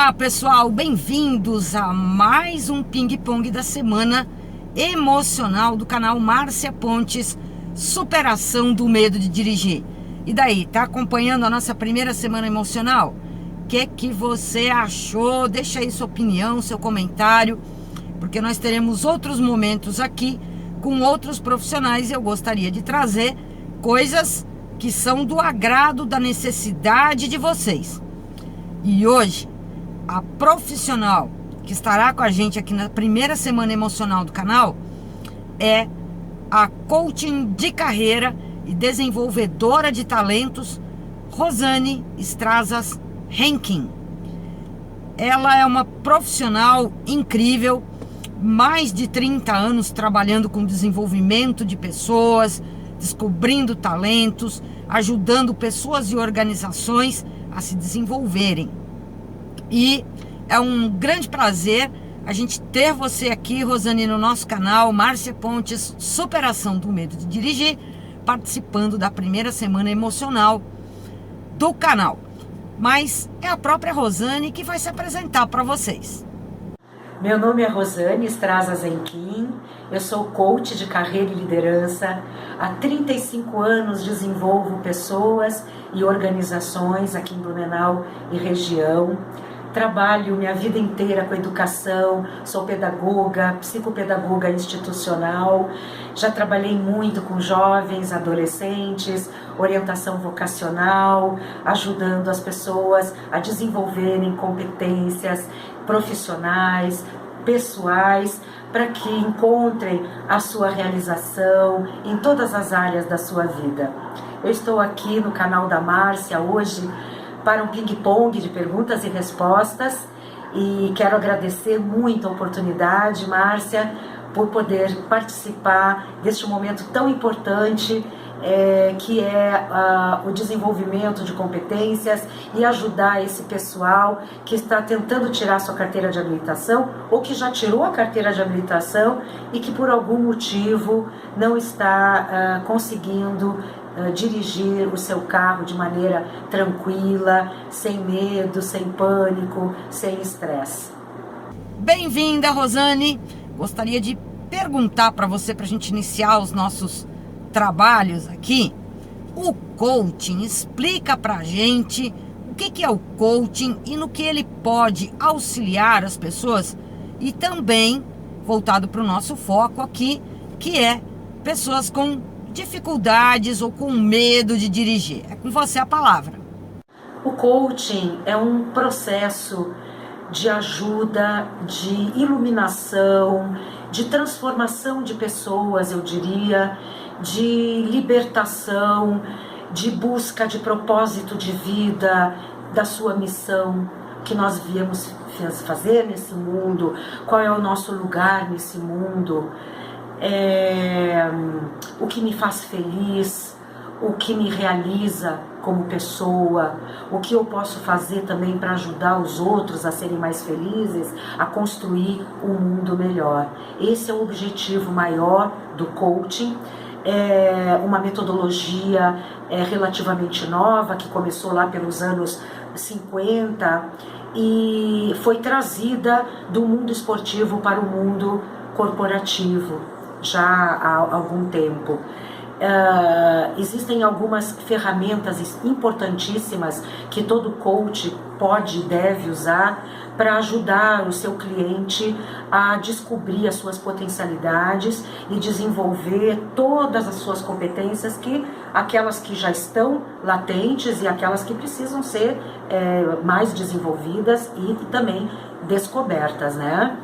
Olá pessoal, bem-vindos a mais um ping-pong da semana emocional do canal Márcia Pontes, superação do medo de dirigir. E daí, tá acompanhando a nossa primeira semana emocional? O que você achou? Deixa aí sua opinião, seu comentário, porque nós teremos outros momentos aqui com outros profissionais e eu gostaria de trazer coisas que são do agrado, da necessidade de vocês. E hoje, a profissional que estará com a gente aqui na primeira semana emocional do canal é a coaching de carreira e desenvolvedora de talentos, Rosane Strazas Henkin. Ela é uma profissional incrível, mais de 30 anos trabalhando com desenvolvimento de pessoas, descobrindo talentos, ajudando pessoas e organizações a se desenvolverem. E é um grande prazer a gente ter você aqui, Rosane, no nosso canal Márcia Pontes, superação do medo de dirigir, participando da primeira semana emocional do canal. Mas é a própria Rosane que vai se apresentar para vocês. Meu nome é Rosane Strazas Henkin, eu sou coach de carreira e liderança. Há 35 anos desenvolvo pessoas e organizações aqui em Blumenau e região. Trabalho minha vida inteira com educação, sou pedagoga, psicopedagoga institucional. Já trabalhei muito com jovens, adolescentes, orientação vocacional, ajudando as pessoas a desenvolverem competências profissionais, pessoais, para que encontrem a sua realização em todas as áreas da sua vida. Eu estou aqui no canal da Márcia hoje para um ping-pong de perguntas e respostas e quero agradecer muito a oportunidade, Márcia, por poder participar deste momento tão importante que é o desenvolvimento de competências e ajudar esse pessoal que está tentando tirar sua carteira de habilitação ou que já tirou a carteira de habilitação e que por algum motivo não está conseguindo dirigir o seu carro de maneira tranquila, sem medo, sem pânico, sem estresse. Bem-vinda, Rosane! Gostaria de perguntar para você, para a gente iniciar os nossos trabalhos aqui, o coaching. Explica para a gente o que é o coaching e no que ele pode auxiliar as pessoas e também, voltado para o nosso foco aqui, que é pessoas com dificuldades ou com medo de dirigir. É com você a palavra. O coaching é um processo de ajuda, de iluminação, de transformação de pessoas, eu diria, de libertação, de busca de propósito de vida, da sua missão, que nós viemos fazer nesse mundo, qual é o nosso lugar nesse mundo, o que me faz feliz, o que me realiza como pessoa, o que eu posso fazer também para ajudar os outros a serem mais felizes, a construir um mundo melhor. Esse é o objetivo maior do coaching. É uma metodologia relativamente nova, que começou lá pelos anos 50 e foi trazida do mundo esportivo para o mundo corporativo já há algum tempo. Existem algumas ferramentas importantíssimas que todo coach pode e deve usar para ajudar o seu cliente a descobrir as suas potencialidades e desenvolver todas as suas competências, aquelas que já estão latentes e aquelas que precisam ser mais desenvolvidas e também descobertas, né?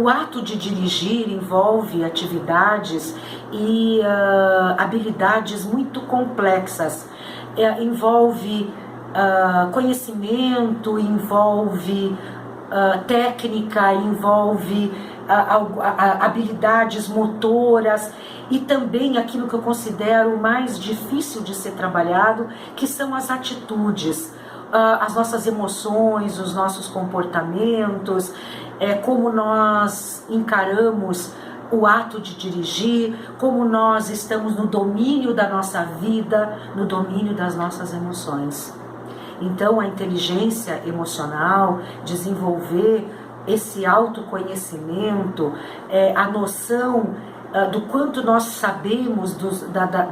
O ato de dirigir envolve atividades e habilidades muito complexas. Envolve conhecimento, envolve técnica, envolve habilidades motoras e também aquilo que eu considero mais difícil de ser trabalhado, que são as atitudes, as nossas emoções, os nossos comportamentos, como nós encaramos o ato de dirigir, como nós estamos no domínio da nossa vida, no domínio das nossas emoções. Então, a inteligência emocional, desenvolver esse autoconhecimento, a noção do quanto nós sabemos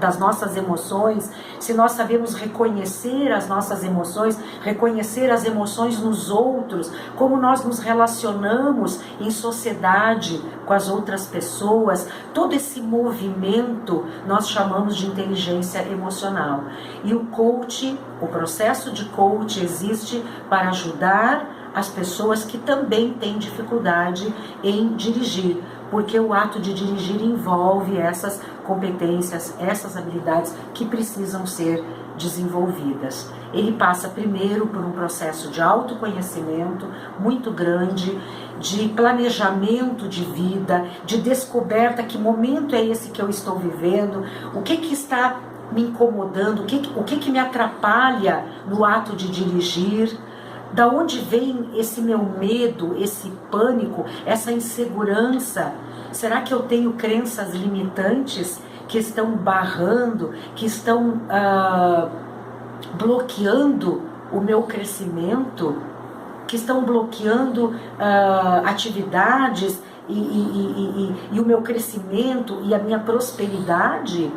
das nossas emoções, se nós sabemos reconhecer as nossas emoções, reconhecer as emoções nos outros, como nós nos relacionamos em sociedade com as outras pessoas, todo esse movimento nós chamamos de inteligência emocional. E o coach, o processo de coach existe para ajudar as pessoas que também têm dificuldade em dirigir, porque o ato de dirigir envolve essas competências, essas habilidades que precisam ser desenvolvidas. Ele passa primeiro por um processo de autoconhecimento muito grande, de planejamento de vida, de descoberta, que momento é esse que eu estou vivendo, o que está me incomodando, o que me atrapalha no ato de dirigir. Da onde vem esse meu medo, esse pânico, essa insegurança? Será que eu tenho crenças limitantes que estão barrando, que estão bloqueando o meu crescimento, que estão bloqueando atividades e o meu crescimento e a minha prosperidade?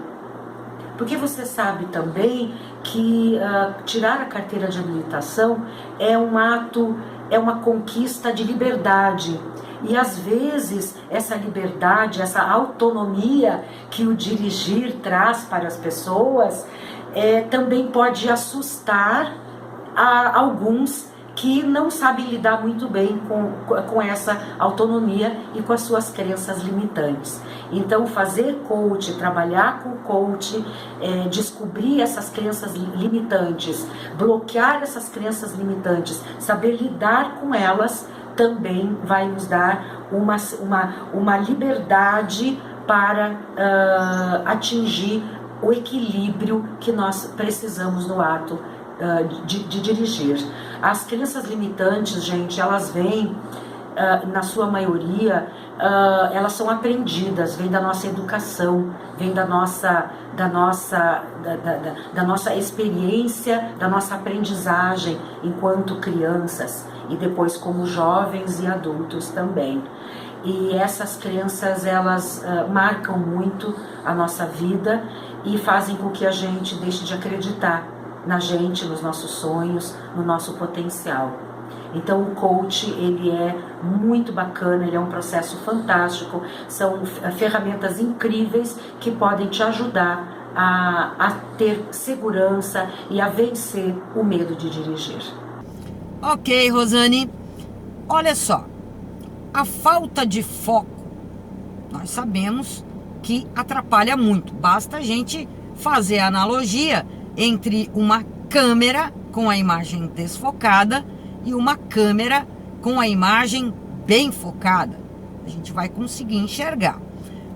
Porque você sabe também que tirar a carteira de habilitação é um ato, é uma conquista de liberdade. E às vezes essa liberdade, essa autonomia que o dirigir traz para as pessoas também pode assustar alguns que não sabem lidar muito bem com essa autonomia e com as suas crenças limitantes. Então, fazer coach, trabalhar com coach, descobrir essas crenças limitantes, bloquear essas crenças limitantes, saber lidar com elas, também vai nos dar uma liberdade para atingir o equilíbrio que nós precisamos no ato de dirigir. As crenças limitantes, gente, elas vêm, na sua maioria, elas são aprendidas, vêm da nossa educação, vêm da nossa experiência, da nossa aprendizagem enquanto crianças e depois como jovens e adultos também. E essas crenças, elas marcam muito a nossa vida e fazem com que a gente deixe de acreditar na gente, nos nossos sonhos, no nosso potencial. Então o coach, ele é muito bacana, ele é um processo fantástico, são ferramentas incríveis que podem te ajudar a ter segurança e a vencer o medo de dirigir. Ok, Rosane, olha só, a falta de foco, nós sabemos que atrapalha muito, basta a gente fazer a analogia entre uma câmera com a imagem desfocada e uma câmera com a imagem bem focada. A gente vai conseguir enxergar.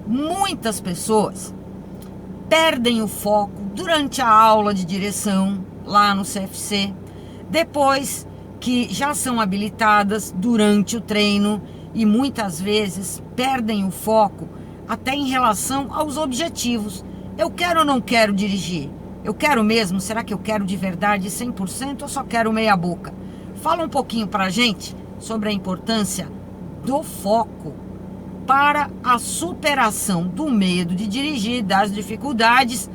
Muitas pessoas perdem o foco durante a aula de direção lá no CFC, depois que já são habilitadas durante o treino, e muitas vezes perdem o foco até em relação aos objetivos. Eu quero ou não quero dirigir? Eu quero mesmo? Será que eu quero de verdade 100% ou só quero meia boca? Fala um pouquinho pra gente sobre a importância do foco para a superação do medo de dirigir, das dificuldades,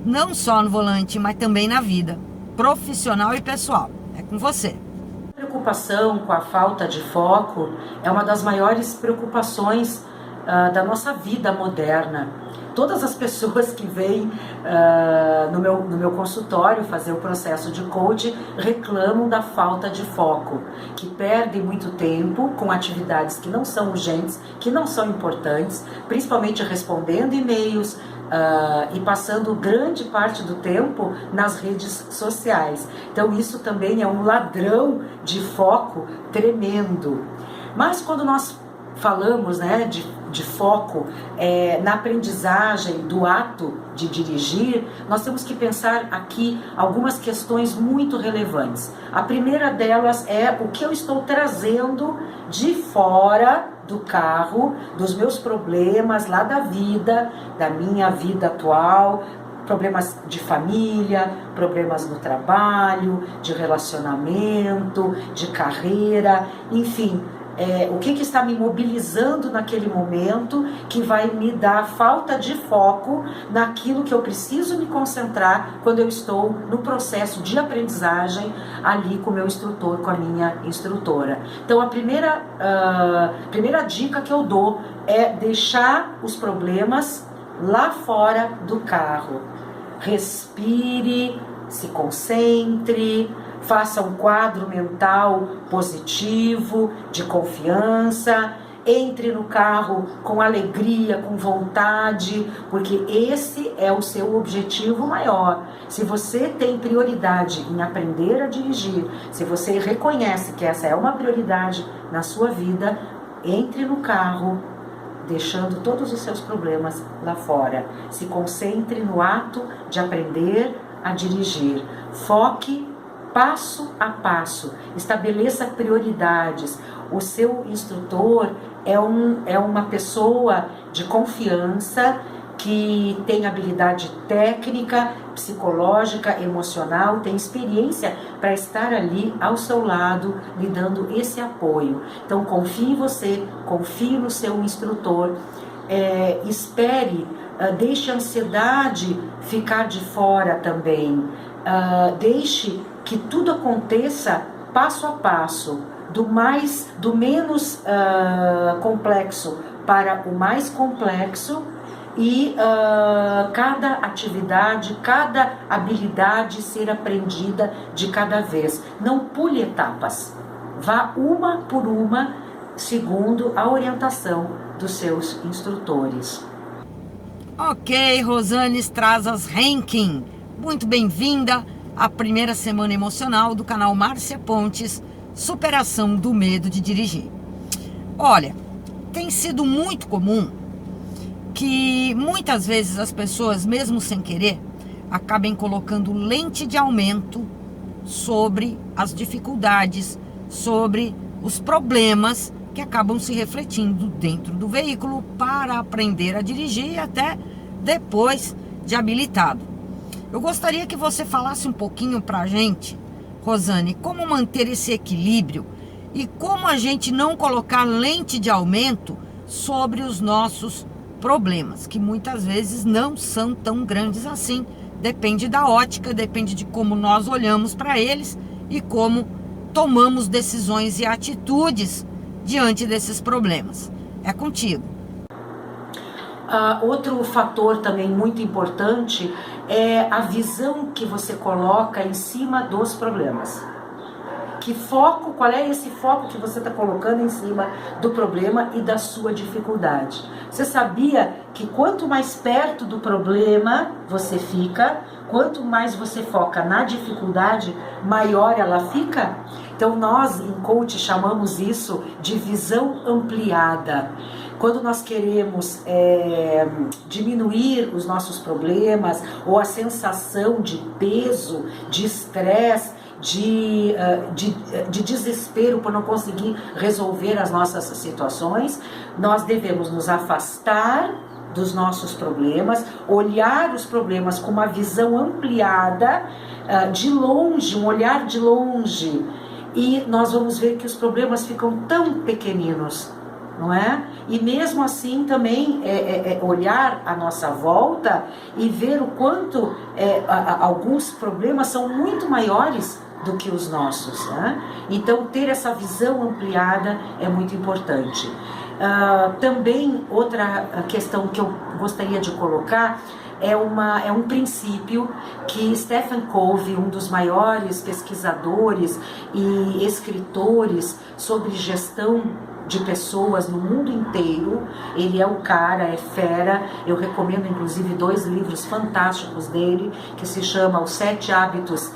não só no volante, mas também na vida profissional e pessoal. É com você. A preocupação com a falta de foco é uma das maiores preocupações da nossa vida moderna. Todas as pessoas que vêm no meu consultório fazer o processo de coach reclamam da falta de foco, que perdem muito tempo com atividades que não são urgentes, que não são importantes, principalmente respondendo e-mails e passando grande parte do tempo nas redes sociais. Então isso também é um ladrão de foco tremendo. Mas quando nós falamos, né, de foco na aprendizagem do ato de dirigir, nós temos que pensar aqui algumas questões muito relevantes. A primeira delas é o que eu estou trazendo de fora do carro, dos meus problemas lá da vida, da minha vida atual, problemas de família, problemas no trabalho, de relacionamento, de carreira, enfim. O que está me mobilizando naquele momento que vai me dar falta de foco naquilo que eu preciso me concentrar quando eu estou no processo de aprendizagem ali com o meu instrutor, com a minha instrutora. Então a primeira dica que eu dou é deixar os problemas lá fora do carro. Respire, se concentre, faça um quadro mental positivo, de confiança, entre no carro com alegria, com vontade, porque esse é o seu objetivo maior. Se você tem prioridade em aprender a dirigir, se você reconhece que essa é uma prioridade na sua vida, entre no carro, deixando todos os seus problemas lá fora. Se concentre no ato de aprender a dirigir. Foque passo a passo, estabeleça prioridades. O seu instrutor é uma pessoa de confiança que tem habilidade técnica, psicológica, emocional, tem experiência para estar ali ao seu lado, lhe dando esse apoio. Então confie em você, confie no seu instrutor, espere, deixe a ansiedade ficar de fora também, deixe que tudo aconteça passo a passo, do menos complexo para o mais complexo, e cada atividade, cada habilidade ser aprendida de cada vez. Não pule etapas, vá uma por uma, segundo a orientação dos seus instrutores. Ok, Rosane Strazas Henkin, muito bem-vinda à primeira semana emocional do canal Márcia Pontes, Superação do Medo de Dirigir. Olha, tem sido muito comum que muitas vezes as pessoas, mesmo sem querer, acabem colocando lente de aumento sobre as dificuldades, sobre os problemas que acabam se refletindo dentro do veículo para aprender a dirigir e até depois de habilitado. Eu gostaria que você falasse um pouquinho para a gente, Rosane, como manter esse equilíbrio e como a gente não colocar lente de aumento sobre os nossos problemas, que muitas vezes não são tão grandes assim. Depende da ótica, depende de como nós olhamos para eles e como tomamos decisões e atitudes diante desses problemas. É contigo. Outro fator também muito importante é a visão que você coloca em cima dos problemas. Qual é esse foco que você está colocando em cima do problema e da sua dificuldade? Você sabia que quanto mais perto do problema você fica, quanto mais você foca na dificuldade, maior ela fica? Então nós em coach chamamos isso de visão ampliada. Quando nós queremos diminuir os nossos problemas ou a sensação de peso, de estresse, de desespero por não conseguir resolver as nossas situações, nós devemos nos afastar dos nossos problemas, olhar os problemas com uma visão ampliada, de longe, um olhar de longe, e nós vamos ver que os problemas ficam tão pequeninos, não é? E mesmo assim também olhar à nossa volta e ver o quanto alguns problemas são muito maiores do que os nossos, né? Então ter essa visão ampliada é muito importante. Também outra questão que eu gostaria de colocar é um princípio que Stephen Covey, um dos maiores pesquisadores e escritores sobre gestão de pessoas no mundo inteiro, ele é o cara, é fera. Eu recomendo inclusive 2 livros fantásticos dele, que se chama Os 7 Hábitos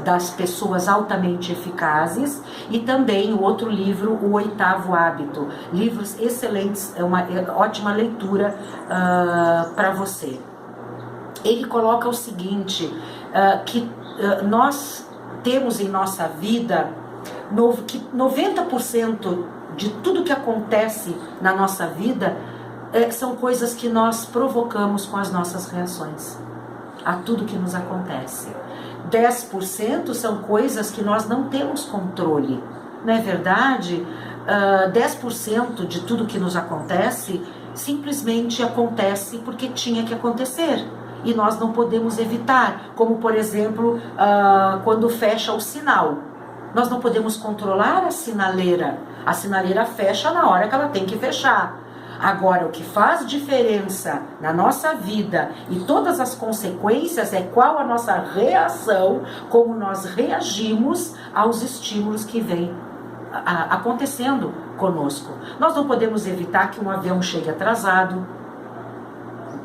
das Pessoas Altamente Eficazes, e também o outro livro, O 8º Hábito. Livros excelentes, é uma ótima leitura para você. Ele coloca o seguinte, que nós temos em nossa vida que 90% de tudo que acontece na nossa vida são coisas que nós provocamos com as nossas reações. a tudo que nos acontece. 10% são coisas que nós não temos controle. Não é verdade? 10% de tudo que nos acontece simplesmente acontece porque tinha que acontecer. E nós não podemos evitar. Como, por exemplo, quando fecha o sinal. Nós não podemos controlar a sinaleira. A sinaleira fecha na hora que ela tem que fechar. Agora, o que faz diferença na nossa vida e todas as consequências é qual a nossa reação, como nós reagimos aos estímulos que vêm acontecendo conosco. Nós não podemos evitar que um avião chegue atrasado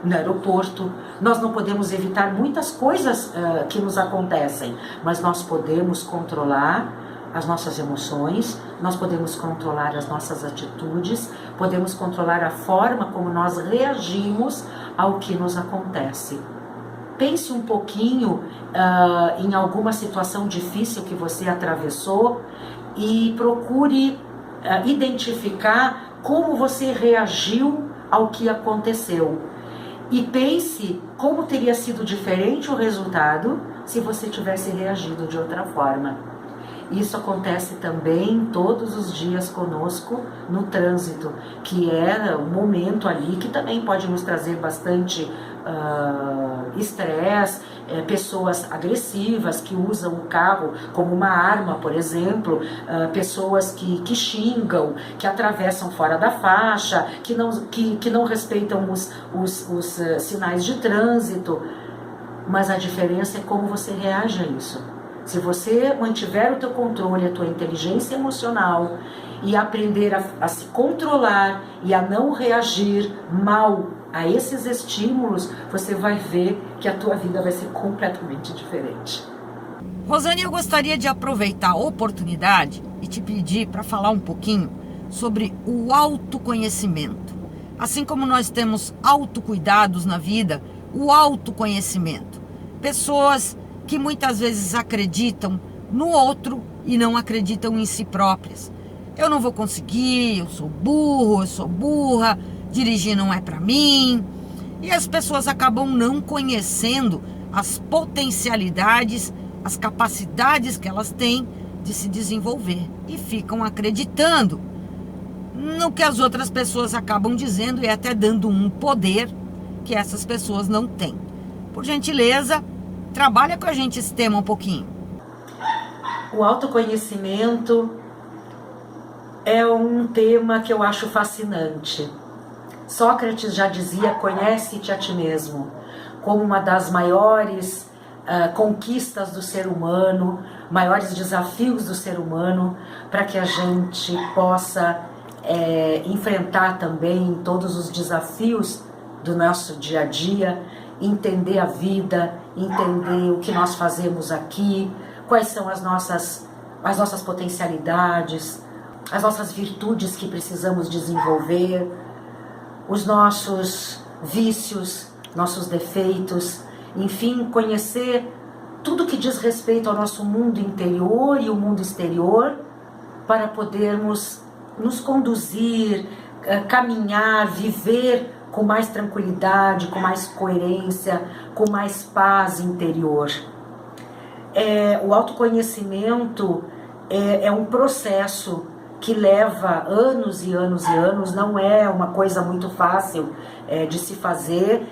no aeroporto, nós não podemos evitar muitas coisas que nos acontecem, mas nós podemos controlar as nossas emoções, nós podemos controlar as nossas atitudes, podemos controlar a forma como nós reagimos ao que nos acontece. Pense um pouquinho em alguma situação difícil que você atravessou e procure identificar como você reagiu ao que aconteceu. E pense como teria sido diferente o resultado se você tivesse reagido de outra forma. Isso acontece também todos os dias conosco no trânsito, que é um momento ali que também pode nos trazer bastante estresse, pessoas agressivas que usam o carro como uma arma, por exemplo, pessoas que xingam, que atravessam fora da faixa, que não respeitam os sinais de trânsito. Mas a diferença é como você reage a isso. Se você mantiver o teu controle, a tua inteligência emocional e aprender a se controlar e a não reagir mal a esses estímulos, você vai ver que a tua vida vai ser completamente diferente. Rosane, eu gostaria de aproveitar a oportunidade e te pedir para falar um pouquinho sobre o autoconhecimento. Assim como nós temos autocuidados na vida, o autoconhecimento. Pessoas que muitas vezes acreditam no outro e não acreditam em si próprias. Eu não vou conseguir, eu sou burro, eu sou burra, dirigir não é para mim. E as pessoas acabam não conhecendo as potencialidades, as capacidades que elas têm de se desenvolver e ficam acreditando no que as outras pessoas acabam dizendo e até dando um poder que essas pessoas não têm. Por gentileza, trabalha com a gente esse tema um pouquinho. O autoconhecimento é um tema que eu acho fascinante. Sócrates já dizia: conhece-te a ti mesmo, como uma das maiores conquistas do ser humano, maiores desafios do ser humano, para que a gente possa enfrentar também todos os desafios do nosso dia a dia, entender a vida, entender o que nós fazemos aqui, quais são as nossas potencialidades, as nossas virtudes que precisamos desenvolver, os nossos vícios, nossos defeitos, enfim, conhecer tudo que diz respeito ao nosso mundo interior e o mundo exterior, para podermos nos conduzir, caminhar, viver com mais tranquilidade, com mais coerência, com mais paz interior. O autoconhecimento é um processo que leva anos e anos e anos, não é uma coisa muito fácil de se fazer.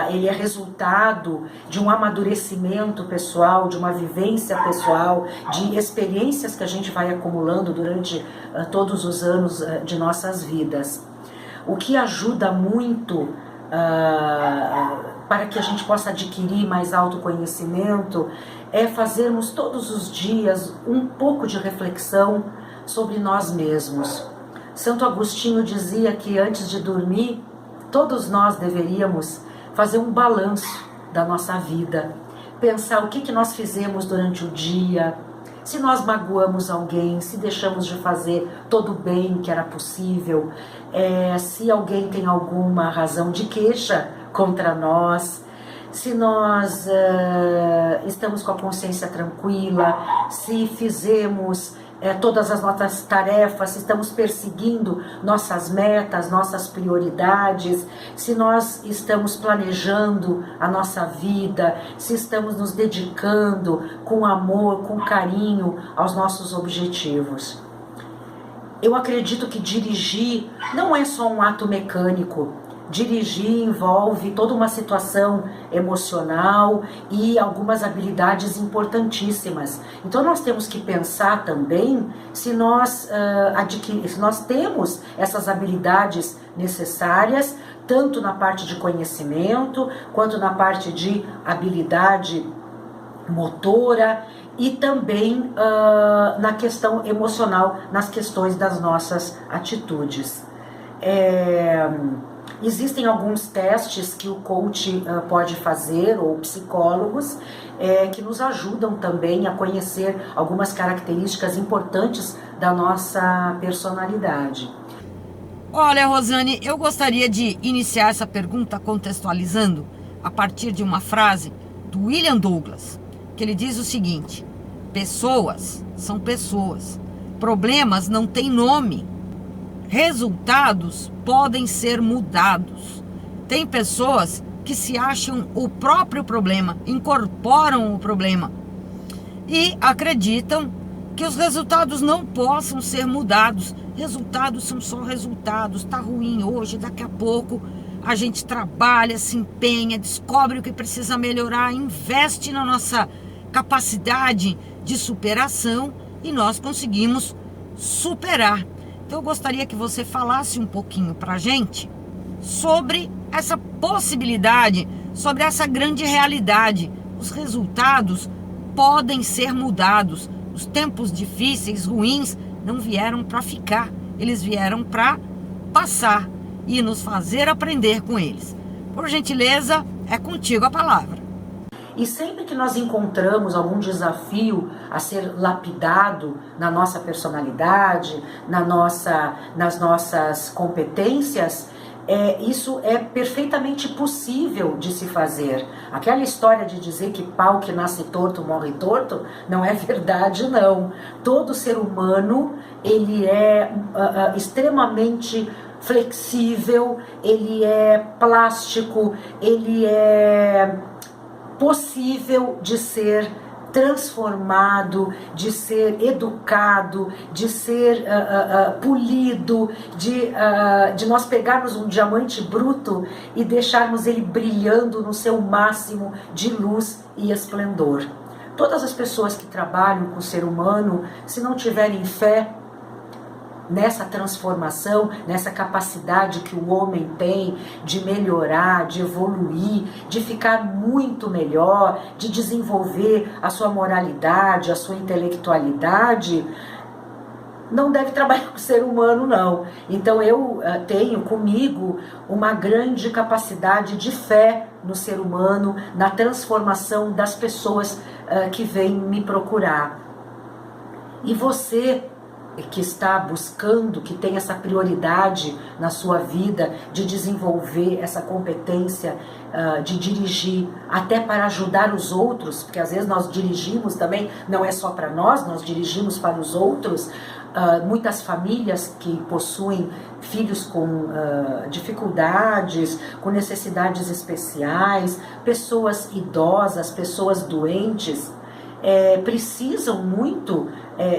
Ele é resultado de um amadurecimento pessoal, de uma vivência pessoal, de experiências que a gente vai acumulando durante todos os anos de nossas vidas. O que ajuda muito para que a gente possa adquirir mais autoconhecimento é fazermos todos os dias um pouco de reflexão sobre nós mesmos. Santo Agostinho dizia que antes de dormir, todos nós deveríamos fazer um balanço da nossa vida, pensar o que nós fizemos durante o dia, se nós magoamos alguém, se deixamos de fazer todo o bem que era possível, se alguém tem alguma razão de queixa contra nós, se nós estamos com a consciência tranquila, se fizemos todas as nossas tarefas, se estamos perseguindo nossas metas, nossas prioridades, se nós estamos planejando a nossa vida, se estamos nos dedicando com amor, com carinho aos nossos objetivos. Eu acredito que dirigir não é só um ato mecânico. Dirigir envolve toda uma situação emocional e algumas habilidades importantíssimas. Então nós temos que pensar também se nós temos essas habilidades necessárias, tanto na parte de conhecimento, quanto na parte de habilidade motora e também na questão emocional, nas questões das nossas atitudes. Existem alguns testes que o coach pode fazer, ou psicólogos, que nos ajudam também a conhecer algumas características importantes da nossa personalidade. Olha, Rosane, eu gostaria de iniciar essa pergunta contextualizando a partir de uma frase do William Douglas, que ele diz o seguinte: pessoas são pessoas, problemas não têm nome, resultados podem ser mudados. Tem pessoas que se acham o próprio problema, incorporam o problema e acreditam que os resultados não possam ser mudados. Resultados são só resultados. Tá ruim hoje, daqui a pouco a gente trabalha, se empenha, descobre o que precisa melhorar, investe na nossa capacidade de superação e nós conseguimos superar. Então eu gostaria que você falasse um pouquinho pra gente sobre essa possibilidade, sobre essa grande realidade. Os resultados podem ser mudados. Os tempos difíceis, ruins, não vieram para ficar. Eles vieram para passar e nos fazer aprender com eles. Por gentileza, é contigo a palavra. E sempre que nós encontramos algum desafio a ser lapidado na nossa personalidade, nas nossas competências, isso é perfeitamente possível de se fazer. Aquela história de dizer que pau que nasce torto morre torto, não é verdade, não. Todo ser humano, ele é extremamente flexível, ele é plástico, ele é possível de ser transformado, de ser educado, de ser polido, de nós pegarmos um diamante bruto e deixarmos ele brilhando no seu máximo de luz e esplendor. Todas as pessoas que trabalham com o ser humano, se não tiverem fé nessa transformação, nessa capacidade que o homem tem de melhorar, de evoluir, de ficar muito melhor, de desenvolver a sua moralidade, a sua intelectualidade, não deve trabalhar com o ser humano, não. Então eu tenho comigo uma grande capacidade de fé no ser humano, na transformação das pessoas que vêm me procurar. E você que está buscando, que tem essa prioridade na sua vida de desenvolver essa competência de dirigir, até para ajudar os outros, porque às vezes nós dirigimos também, não é só para nós dirigimos para os outros. Muitas famílias que possuem filhos com dificuldades, com necessidades especiais, pessoas idosas, pessoas doentes, precisam muito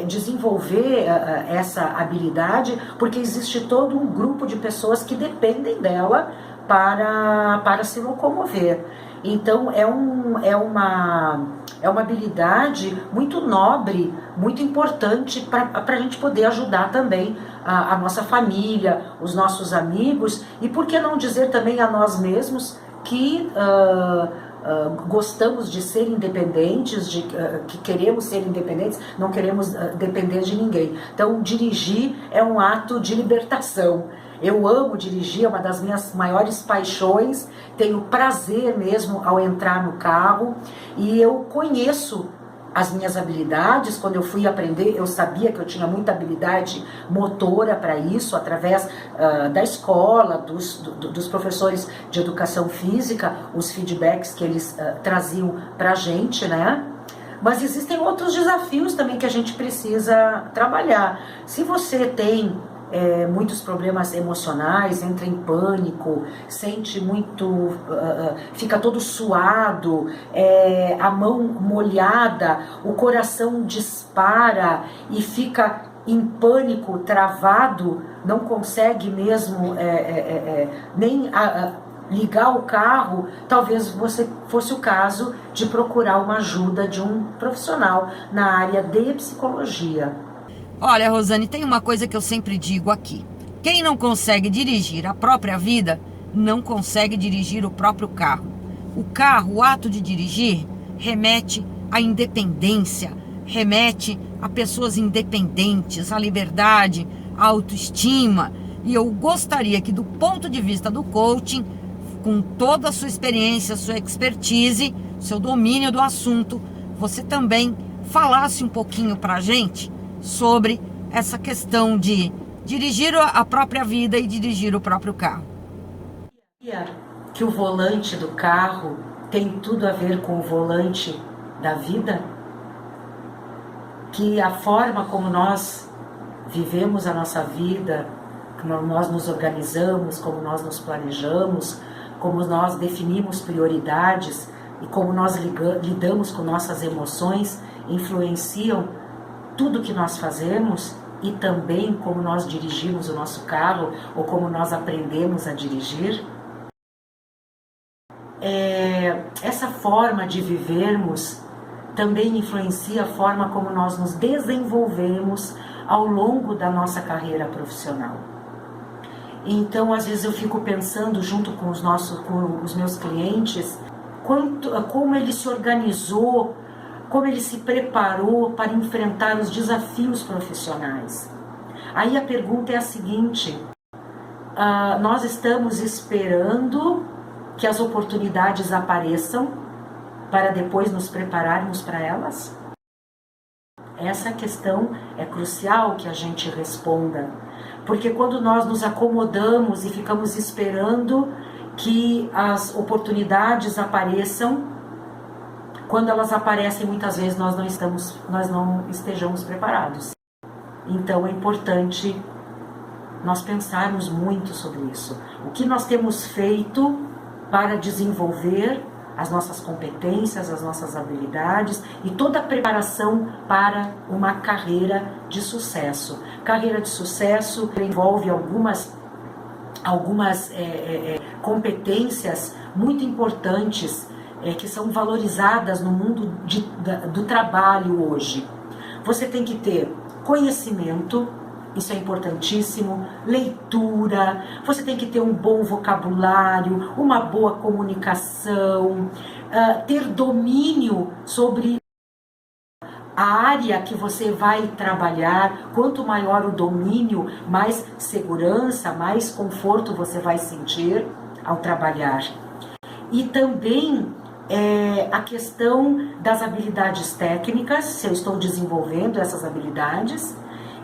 desenvolver essa habilidade, porque existe todo um grupo de pessoas que dependem dela para se locomover. Então é uma habilidade muito nobre, muito importante para a gente poder ajudar também a nossa família, os nossos amigos, e por que não dizer também a nós mesmos que gostamos de ser independentes, que queremos ser independentes, não queremos depender de ninguém. Então dirigir é um ato de libertação. Eu amo dirigir, é uma das minhas maiores paixões, tenho prazer mesmo ao entrar no carro, e eu conheço as minhas habilidades. Quando eu fui aprender, eu sabia que eu tinha muita habilidade motora para isso, através da escola, dos professores de educação física, os feedbacks que eles traziam para a gente, né? Mas existem outros desafios também que a gente precisa trabalhar. Se você tem muitos problemas emocionais, entra em pânico, sente muito, fica todo suado, a mão molhada, o coração dispara e fica em pânico, travado, não consegue mesmo nem ligar o carro, talvez você fosse o caso de procurar uma ajuda de um profissional na área de psicologia. Olha, Rosane, tem uma coisa que eu sempre digo aqui. Quem não consegue dirigir a própria vida, não consegue dirigir o próprio carro. O carro, o ato de dirigir, remete à independência, remete a pessoas independentes, à liberdade, à autoestima. E eu gostaria que, do ponto de vista do coaching, com toda a sua experiência, sua expertise, seu domínio do assunto, você também falasse um pouquinho pra gente sobre essa questão de dirigir a própria vida e dirigir o próprio carro. Que o volante do carro tem tudo a ver com o volante da vida? Que a forma como nós vivemos a nossa vida, como nós nos organizamos, como nós nos planejamos, como nós definimos prioridades e como nós lidamos com nossas emoções, influenciam tudo que nós fazemos e também como nós dirigimos o nosso carro ou como nós aprendemos a dirigir. Essa forma de vivermos também influencia a forma como nós nos desenvolvemos ao longo da nossa carreira profissional. Então, às vezes eu fico pensando junto com os meus clientes, como ele se organizou, como ele se preparou para enfrentar os desafios profissionais. Aí a pergunta é a seguinte: nós estamos esperando que as oportunidades apareçam para depois nos prepararmos para elas? Essa questão é crucial que a gente responda, porque quando nós nos acomodamos e ficamos esperando que as oportunidades apareçam, quando elas aparecem, muitas vezes nós não estejamos preparados. Então é importante nós pensarmos muito sobre isso. O que nós temos feito para desenvolver as nossas competências, as nossas habilidades e toda a preparação para uma carreira de sucesso. Carreira de sucesso envolve algumas competências muito importantes que são valorizadas no mundo do trabalho hoje. Você tem que ter conhecimento, isso é importantíssimo, leitura, você tem que ter um bom vocabulário, uma boa comunicação, ter domínio sobre a área que você vai trabalhar. Quanto maior o domínio, mais segurança, mais conforto você vai sentir ao trabalhar. E também a questão das habilidades técnicas, se eu estou desenvolvendo essas habilidades,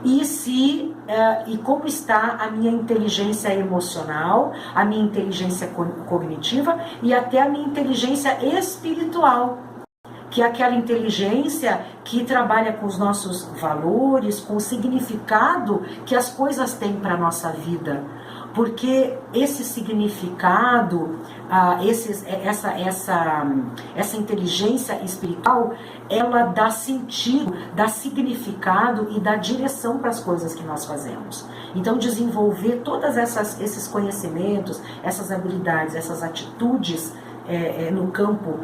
e como está a minha inteligência emocional, a minha inteligência cognitiva e até a minha inteligência espiritual, que é aquela inteligência que trabalha com os nossos valores, com o significado que as coisas têm para a nossa vida. Porque esse significado, essa inteligência espiritual, ela dá sentido, dá significado e dá direção para as coisas que nós fazemos. Então, desenvolver todos esses conhecimentos, essas habilidades, essas atitudes no campo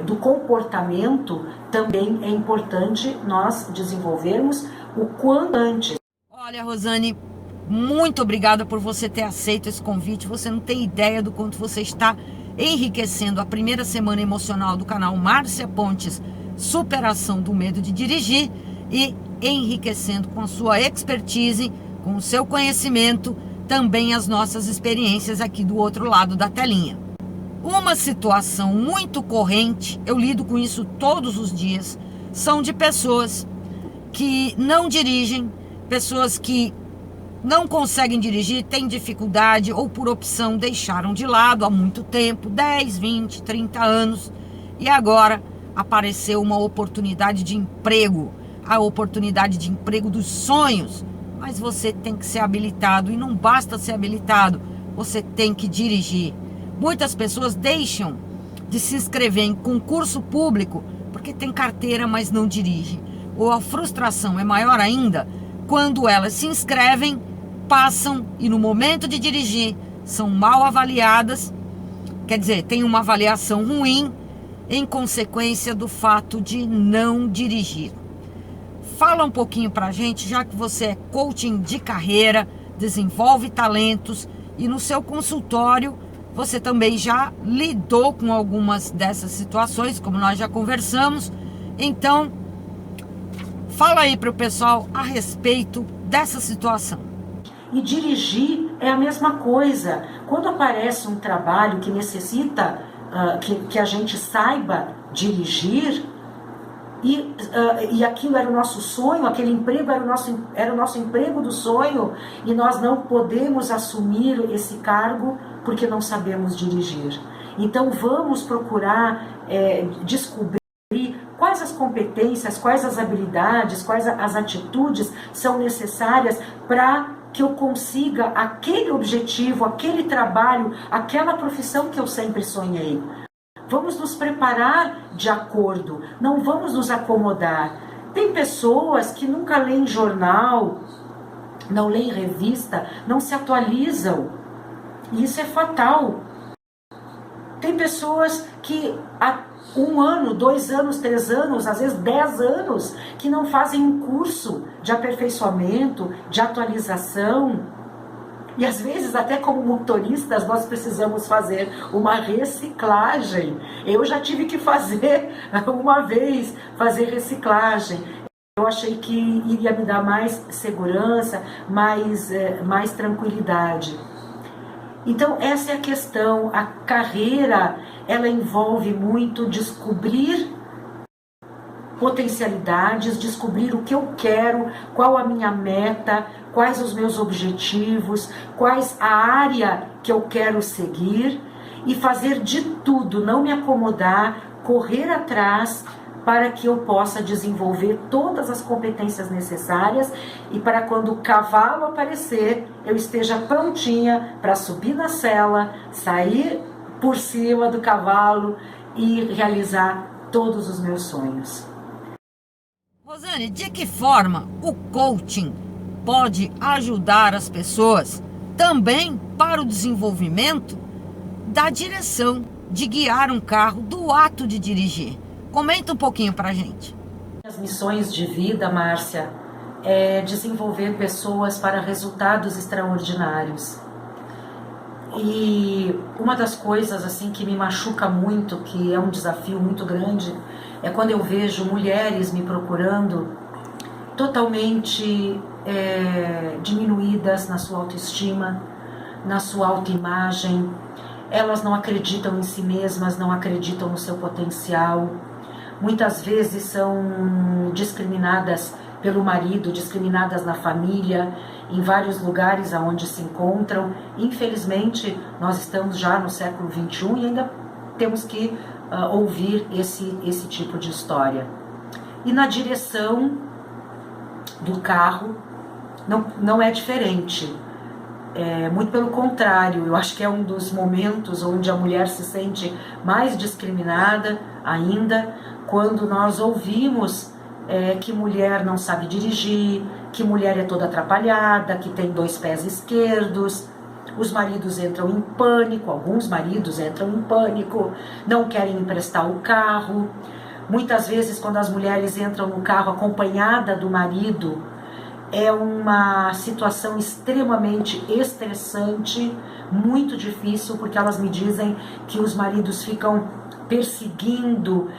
do comportamento, também é importante nós desenvolvermos o quanto antes. Olha, Rosane, muito obrigada por você ter aceito esse convite. Você não tem ideia do quanto você está enriquecendo a primeira semana emocional do canal Márcia Pontes, Superação do Medo de Dirigir, e enriquecendo com a sua expertise, com o seu conhecimento, também as nossas experiências aqui do outro lado da telinha. Uma situação muito corrente, eu lido com isso todos os dias, são de pessoas que não dirigem, pessoas que não conseguem dirigir, têm dificuldade ou por opção deixaram de lado há muito tempo, 10, 20, 30 anos, e agora aparecer uma oportunidade de emprego, a oportunidade de emprego dos sonhos, mas você tem que ser habilitado, e não basta ser habilitado, você tem que dirigir. Muitas pessoas deixam de se inscrever em concurso público porque tem carteira, mas não dirige. Ou a frustração é maior ainda quando elas se inscrevem, passam e no momento de dirigir são mal avaliadas, quer dizer, tem uma avaliação ruim em consequência do fato de não dirigir. Fala um pouquinho pra gente, já que você é coaching de carreira, desenvolve talentos e no seu consultório você também já lidou com algumas dessas situações, como nós já conversamos. Então, fala aí para o pessoal a respeito dessa situação. E dirigir é a mesma coisa. Quando aparece um trabalho que necessita que a gente saiba dirigir, e aquilo era o nosso sonho, aquele emprego era o nosso emprego do sonho, e nós não podemos assumir esse cargo porque não sabemos dirigir. Então vamos procurar descobrir quais as competências, quais as habilidades, quais as atitudes são necessárias para que eu consiga aquele objetivo, aquele trabalho, aquela profissão que eu sempre sonhei. Vamos nos preparar de acordo, não vamos nos acomodar. Tem pessoas que nunca leem jornal, não leem revista, não se atualizam. E isso é fatal. Tem pessoas que há 1 ano, 2 anos, 3 anos, às vezes 10 anos, que não fazem um curso de aperfeiçoamento, de atualização. E às vezes, até como motoristas, nós precisamos fazer uma reciclagem. Eu já tive que fazer uma vez, fazer reciclagem. Eu achei que iria me dar mais segurança, mais tranquilidade. Então, essa é a questão. A carreira, ela envolve muito descobrir potencialidades, descobrir o que eu quero, qual a minha meta, quais os meus objetivos, quais a área que eu quero seguir e fazer de tudo, não me acomodar, correr atrás para que eu possa desenvolver todas as competências necessárias e para quando o cavalo aparecer, eu esteja prontinha para subir na sela, sair por cima do cavalo e realizar todos os meus sonhos. Rosane, de que forma o coaching pode ajudar as pessoas também para o desenvolvimento da direção, de guiar um carro, do ato de dirigir? Comenta um pouquinho pra gente. As missões de vida, Márcia, é desenvolver pessoas para resultados extraordinários. E uma das coisas assim que me machuca muito, que é um desafio muito grande, é quando eu vejo mulheres me procurando totalmente diminuídas na sua autoestima, na sua autoimagem. Elas não acreditam em si mesmas, não acreditam no seu potencial. Muitas vezes são discriminadas pelo marido, discriminadas na família, em vários lugares aonde se encontram. Infelizmente, nós estamos já no século XXI e ainda temos que ouvir esse tipo de história. E na direção do carro não é diferente. Muito pelo contrário, eu acho que é um dos momentos onde a mulher se sente mais discriminada ainda, quando nós ouvimos que mulher não sabe dirigir, que mulher é toda atrapalhada, que tem 2 pés esquerdos. Os maridos entram em pânico, alguns maridos entram em pânico, não querem emprestar o carro. Muitas vezes, quando as mulheres entram no carro acompanhada do marido, é uma situação extremamente estressante, muito difícil, porque elas me dizem que os maridos ficam perseguindo,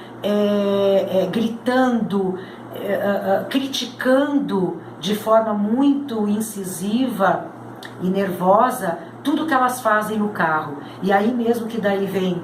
gritando, criticando de forma muito incisiva e nervosa tudo que elas fazem no carro. E aí mesmo que daí vem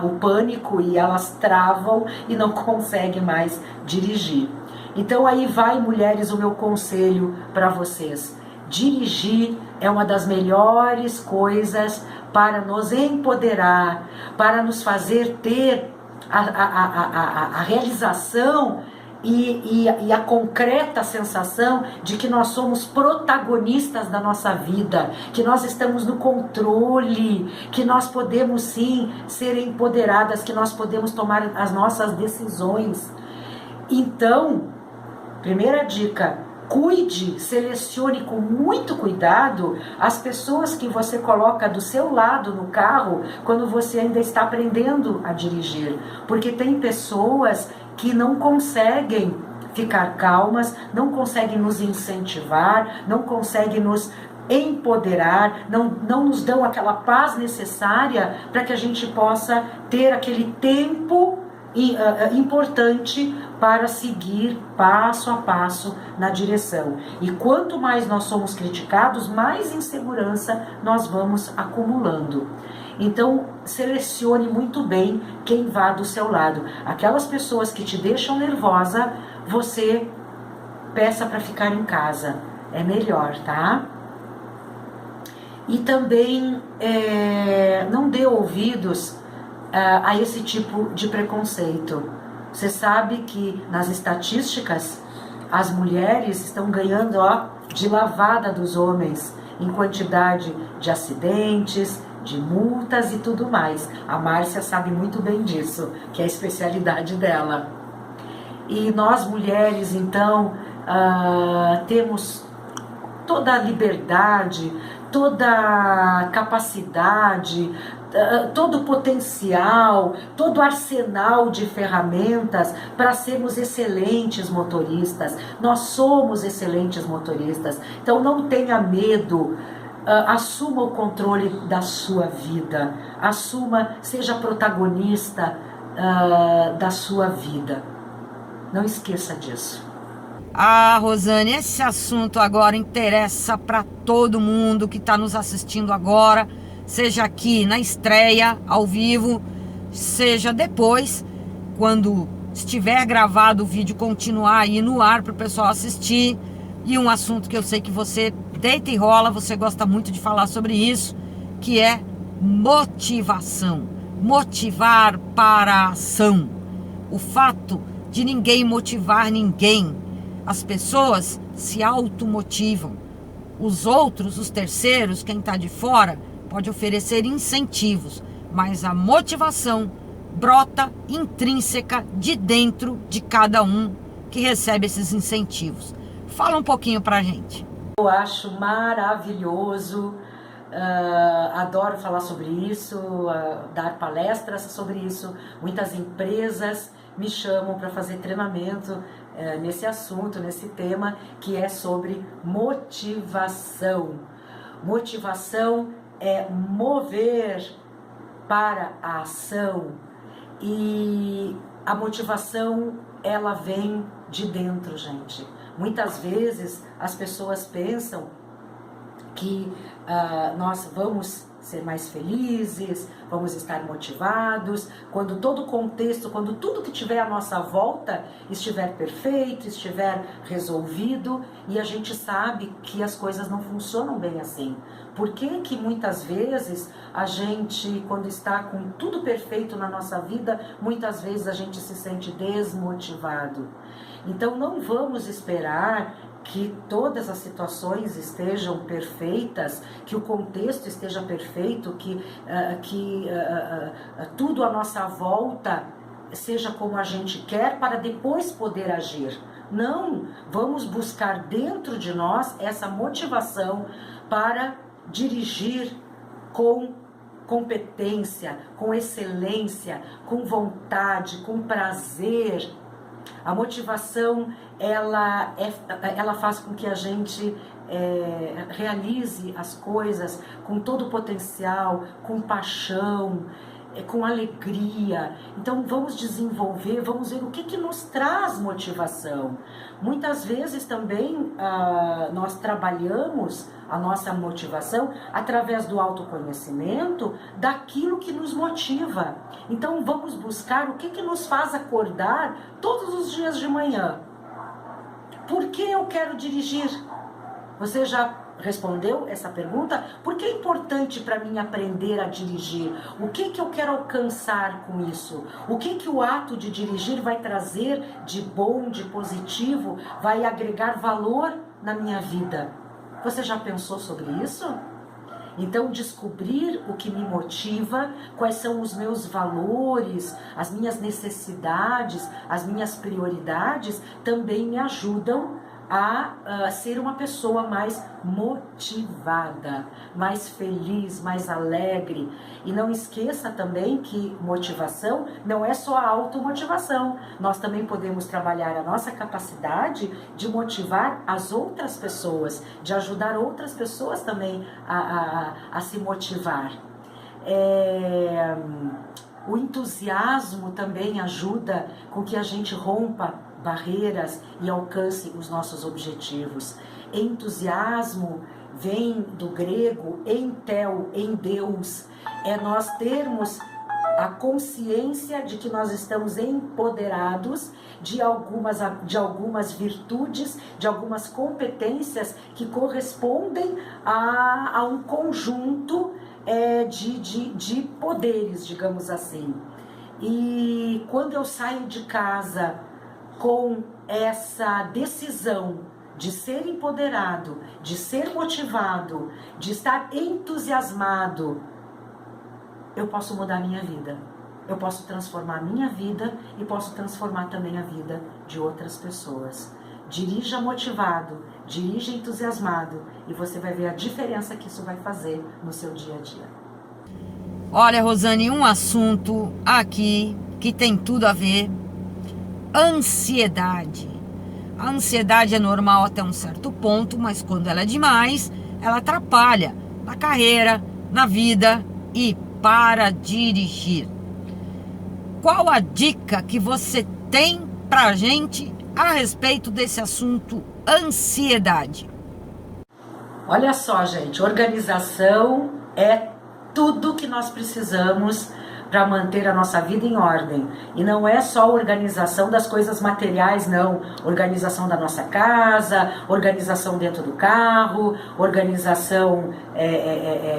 o pânico e elas travam e não conseguem mais dirigir. Então aí vai, mulheres, o meu conselho para vocês. Dirigir é uma das melhores coisas para nos empoderar, para nos fazer ter a realização e a concreta sensação de que nós somos protagonistas da nossa vida, que nós estamos no controle, que nós podemos sim ser empoderadas, que nós podemos tomar as nossas decisões. Então, primeira dica: cuide, selecione com muito cuidado as pessoas que você coloca do seu lado no carro quando você ainda está aprendendo a dirigir, porque tem pessoas que não conseguem ficar calmas, não conseguem nos incentivar, não conseguem nos empoderar, não nos dão aquela paz necessária para que a gente possa ter aquele tempo importante para seguir passo a passo na direção. E quanto mais nós somos criticados, mais insegurança nós vamos acumulando. Então, selecione muito bem quem vá do seu lado. Aquelas pessoas que te deixam nervosa, você peça para ficar em casa. É melhor, tá? E também não dê ouvidos a esse tipo de preconceito. Você sabe que nas estatísticas as mulheres estão ganhando de lavada dos homens em quantidade de acidentes, de multas e tudo mais. A Márcia sabe muito bem disso, que é a especialidade dela. E nós mulheres, então, temos toda a liberdade, toda a capacidade, todo o potencial, todo o arsenal de ferramentas para sermos excelentes motoristas. Nós somos excelentes motoristas, então não tenha medo, assuma o controle da sua vida, seja protagonista da sua vida. Não esqueça disso. Rosane, esse assunto agora interessa para todo mundo que está nos assistindo agora, seja aqui na estreia, ao vivo, seja depois, quando estiver gravado o vídeo, continuar aí no ar para o pessoal assistir. E um assunto que eu sei que você deita e rola, você gosta muito de falar sobre isso, que é motivação. Motivar para a ação. O fato de ninguém motivar ninguém. As pessoas se automotivam. Os outros, os terceiros, quem está de fora, pode oferecer incentivos, mas a motivação brota intrínseca de dentro de cada um que recebe esses incentivos. Fala um pouquinho pra gente. Eu acho maravilhoso, adoro falar sobre isso, dar palestras sobre isso. Muitas empresas me chamam para fazer treinamento nesse assunto, nesse tema, que é sobre motivação. Motivação é mover para a ação, e a motivação, ela vem de dentro, gente. Muitas vezes as pessoas pensam que nós vamos ser mais felizes, vamos estar motivados, quando todo o contexto, quando tudo que tiver à nossa volta estiver perfeito, estiver resolvido, e a gente sabe que as coisas não funcionam bem assim. Por que que muitas vezes a gente, quando está com tudo perfeito na nossa vida, muitas vezes a gente se sente desmotivado? Então não vamos esperar que todas as situações estejam perfeitas, que o contexto esteja perfeito, que tudo à nossa volta seja como a gente quer para depois poder agir. Não, vamos buscar dentro de nós essa motivação para dirigir com competência, com excelência, com vontade, com prazer. A motivação, ela faz com que a gente realize as coisas com todo o potencial, com paixão, com alegria. Então vamos desenvolver, vamos ver o que nos traz motivação. Muitas vezes também nós trabalhamos a nossa motivação através do autoconhecimento daquilo que nos motiva. Então vamos buscar o que nos faz acordar todos os dias de manhã. Por que eu quero dirigir? Você já respondeu essa pergunta? Por que é importante para mim aprender a dirigir? O que eu quero alcançar com isso? O que o ato de dirigir vai trazer de bom, de positivo, vai agregar valor na minha vida? Você já pensou sobre isso? Então, descobrir o que me motiva, quais são os meus valores, as minhas necessidades, as minhas prioridades, também me ajudam a ser uma pessoa mais motivada, mais feliz, mais alegre. E não esqueça também que motivação não é só a automotivação. Nós também podemos trabalhar a nossa capacidade de motivar as outras pessoas, de ajudar outras pessoas também a se motivar. O entusiasmo também ajuda com que a gente rompa barreiras e alcance os nossos objetivos. Entusiasmo vem do grego entel, em Deus. É nós termos a consciência de que nós estamos empoderados de algumas virtudes, de algumas competências que correspondem a um conjunto de poderes, digamos assim. E quando eu saio de casa com essa decisão de ser empoderado, de ser motivado, de estar entusiasmado, eu posso mudar a minha vida. Eu posso transformar a minha vida e posso transformar também a vida de outras pessoas. Dirija motivado, dirija entusiasmado e você vai ver a diferença que isso vai fazer no seu dia a dia. Olha, Rosane, um assunto aqui que tem tudo a ver. Ansiedade. A ansiedade é normal até um certo ponto, mas quando ela é demais, ela atrapalha na carreira, na vida e para dirigir. Qual a dica que você tem pra gente a respeito desse assunto ansiedade? Olha só, gente, organização é tudo que nós precisamos para manter a nossa vida em ordem. E não é só a organização das coisas materiais, não. Organização da nossa casa, organização dentro do carro, organização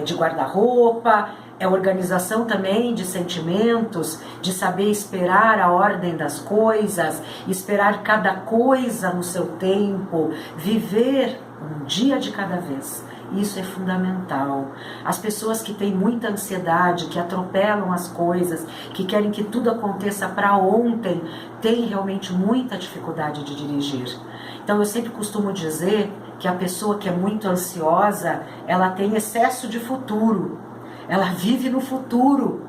de guarda-roupa, é organização também de sentimentos, de saber esperar a ordem das coisas, esperar cada coisa no seu tempo, viver um dia de cada vez. Isso é fundamental. As pessoas que têm muita ansiedade, que atropelam as coisas, que querem que tudo aconteça para ontem, têm realmente muita dificuldade de dirigir. Então eu sempre costumo dizer que a pessoa que é muito ansiosa, ela tem excesso de futuro. Ela vive no futuro,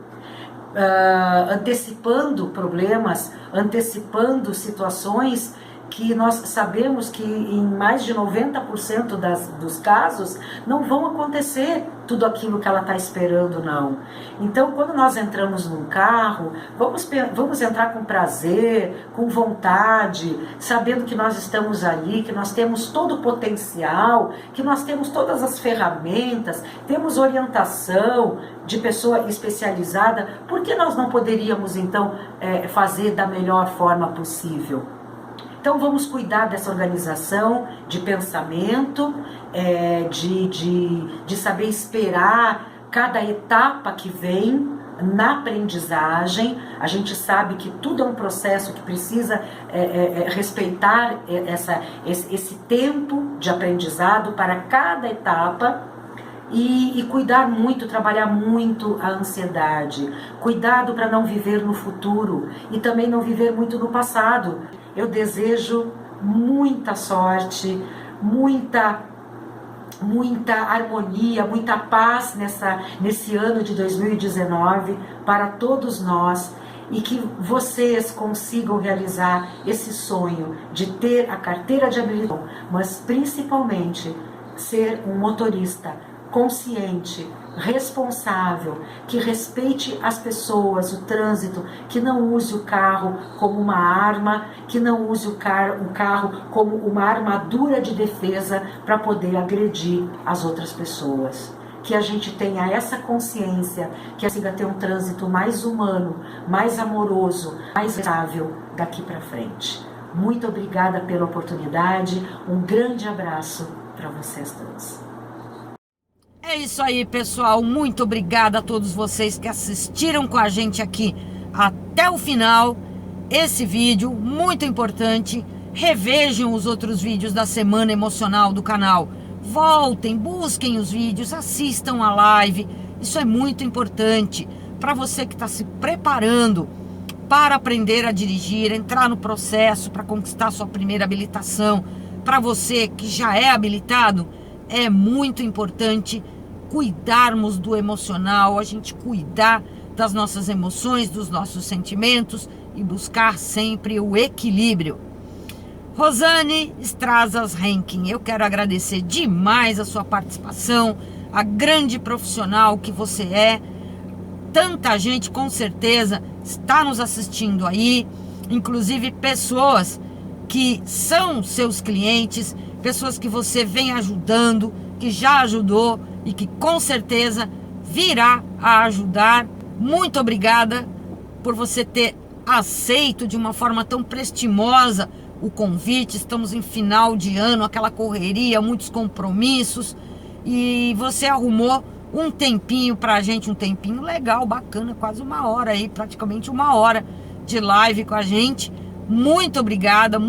antecipando problemas, antecipando situações que nós sabemos que em mais de 90% dos casos não vão acontecer tudo aquilo que ela está esperando, não. Então, quando nós entramos num carro, vamos entrar com prazer, com vontade, sabendo que nós estamos ali, que nós temos todo o potencial, que nós temos todas as ferramentas, temos orientação de pessoa especializada. Por que nós não poderíamos, então, fazer da melhor forma possível? Então vamos cuidar dessa organização de pensamento, de saber esperar cada etapa que vem na aprendizagem. A gente sabe que tudo é um processo que precisa respeitar esse tempo de aprendizado para cada etapa. E cuidar muito, trabalhar muito a ansiedade. Cuidado para não viver no futuro e também não viver muito no passado. Eu desejo muita sorte, muita harmonia, muita paz nesse ano de 2019 para todos nós e que vocês consigam realizar esse sonho de ter a carteira de habilitação, mas principalmente ser um motorista consciente, responsável, que respeite as pessoas, o trânsito, que não use o carro como uma arma, que não use o carro como uma armadura de defesa para poder agredir as outras pessoas. Que a gente tenha essa consciência, que consiga ter um trânsito mais humano, mais amoroso, mais estável daqui para frente. Muito obrigada pela oportunidade, um grande abraço para vocês todos. É isso aí, pessoal. Muito obrigada a todos vocês que assistiram com a gente aqui até o final. Esse vídeo muito importante. Revejam os outros vídeos da Semana Emocional do canal. Voltem, busquem os vídeos, assistam a live. Isso é muito importante para você que está se preparando para aprender a dirigir, entrar no processo para conquistar sua primeira habilitação. Para você que já é habilitado, é muito importante cuidarmos do emocional, a gente cuidar das nossas emoções, dos nossos sentimentos e buscar sempre o equilíbrio. Rosane Strazas Henkin, eu quero agradecer demais a sua participação, a grande profissional que você é. Tanta gente com certeza está nos assistindo aí, inclusive pessoas que são seus clientes, pessoas que você vem ajudando, que já ajudou e que com certeza virá a ajudar. Muito obrigada por você ter aceito de uma forma tão prestimosa o convite. Estamos em final de ano, aquela correria, muitos compromissos, e você arrumou um tempinho pra gente, um tempinho legal, bacana, quase uma hora aí, praticamente uma hora de live com a gente. Muito obrigada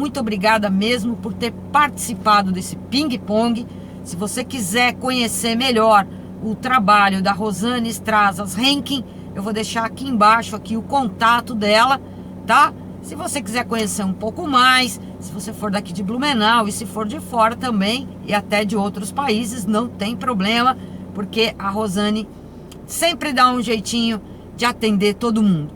mesmo por ter participado desse ping-pong. Se você quiser conhecer melhor o trabalho da Rosane Strazas Henkin, eu vou deixar aqui embaixo aqui o contato dela, tá? Se você quiser conhecer um pouco mais, se você for daqui de Blumenau e se for de fora também, e até de outros países, não tem problema, porque a Rosane sempre dá um jeitinho de atender todo mundo.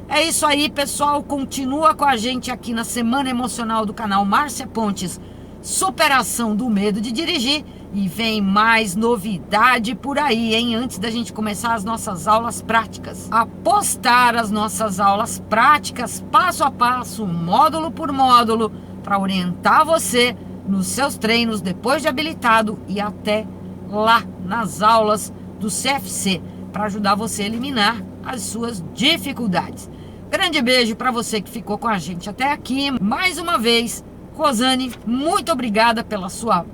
É isso aí, pessoal. Continua com a gente aqui na Semana Emocional do canal Márcia Pontes, Superação do Medo de Dirigir. E vem mais novidade por aí, hein? Antes da gente começar as nossas aulas práticas. A postar as nossas aulas práticas, passo a passo, módulo por módulo, para orientar você nos seus treinos depois de habilitado e até lá nas aulas do CFC, para ajudar você a eliminar as suas dificuldades. Grande beijo para você que ficou com a gente até aqui. Mais uma vez, Rosane, muito obrigada pela sua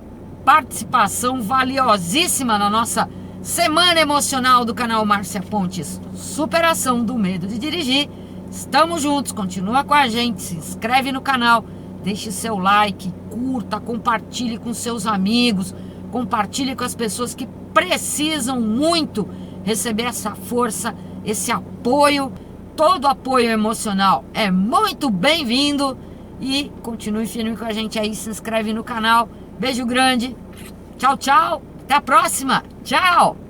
participação valiosíssima na nossa Semana Emocional do canal Márcia Pontes, Superação do Medo de Dirigir. Estamos juntos, continua com a gente, se inscreve no canal, deixe seu like, curta, compartilhe com seus amigos, compartilhe com as pessoas que precisam muito receber essa força, esse apoio. Todo apoio emocional é muito bem-vindo. E continue firme com a gente aí, se inscreve no canal. Beijo grande. Tchau, tchau. Até a próxima. Tchau.